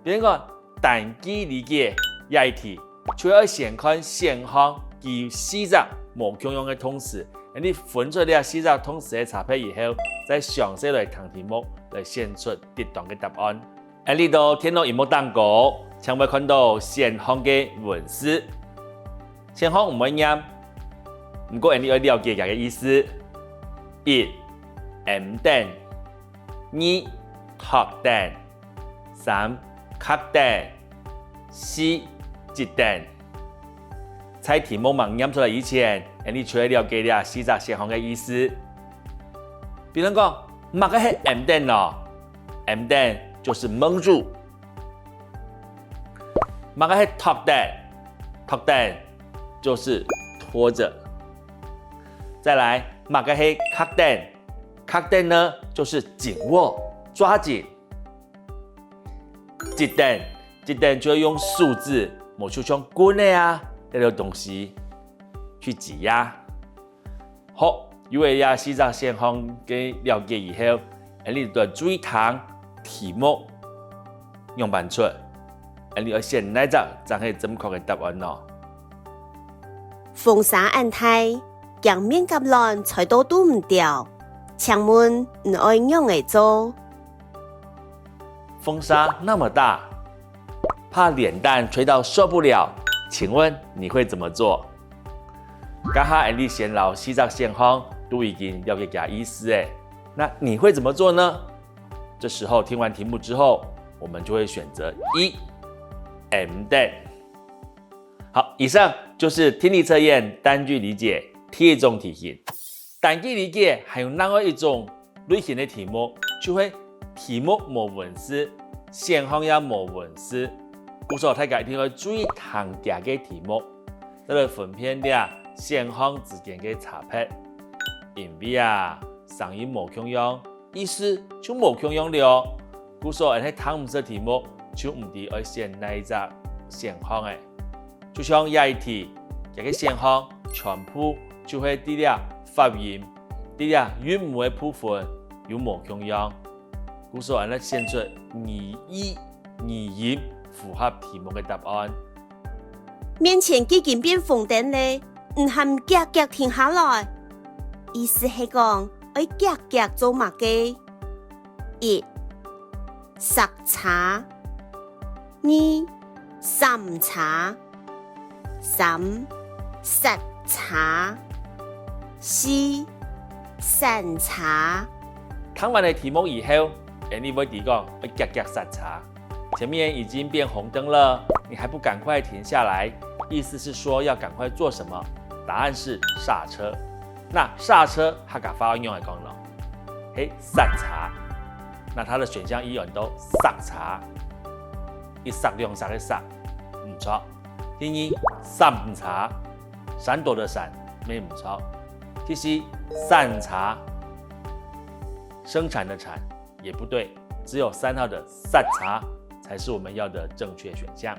比如讲单机理解也一题，就要先看现行及四则无共用的同时，你分出了四则同时的差别以后，再详细来看题目，来选出得当的答案。喺呢度天落荧幕當稿，請會看到現行嘅文字。現行唔會念，不過你要了解佢嘅意思。一 M 等，二 top 等，三 cut 等，四節等。在題目盲念出來以前，你就要了解了四則現行嘅意思。比如講，乜個係 M 等咯 ？M 等就是蒙住。乜個係 top 等 ？top 等就是拖着。再來，乜個係 cut 等 ？cut 等呢，就是緊握、抓緊。節等，節等就要用數字，冇就像棍的啊，那種東西去擠壓。好，因為呀，四則現行嘅了解以後，你就注意睇題目樣板出，你要選哪則才係正確嘅答案咯。風沙暗太，鏡面夾爛菜刀都唔掉，請問唔愛樣嚟做？風沙那麼大，怕臉蛋吹到受不了，請問你會怎麼做？家下你先老四則現行都已經了解佢意思誒，那你會怎麼做呢？這時候聽完題目之後，我們就會選擇一 M 等。好，以上就是聽力測驗單句理解第一種題型。單句理解還有另外一種類型的題目，就會題目冇文字，現行也冇文字。故所大家一定要注意行家嘅題目，再來分辨了現行之間嘅差別。因為啊，上音冇共用，意思就冇共用了。故所喺睇唔識題目，就唔知要選哪一隻現行嘅。就像這一題，這個現行全部就會啲了發音，啲了韻母嘅部分有冇共用。故所喺選出擬意、擬音符合題目嘅答案。面前已經變紅燈咧，唔含夾夾停下來，意思係講要夾夾做乜嘅？一塞茶，二三茶，三實茶，四散茶。睇完嘅題目以後，你會講要夾夾實茶。前面已經變紅燈了，你還不趕快停下來？意思是說要趕快做什麼？答案是剎車。那剎車客家話用嚟講咯，係剎茶。那它的選項依然都剎茶，一剎兩剎嘅剎，唔錯。第二散茶，閃躲的閃，沒唔錯。第四散茶，生產的產也不對，只有3號的散茶才是我們要的正確選項。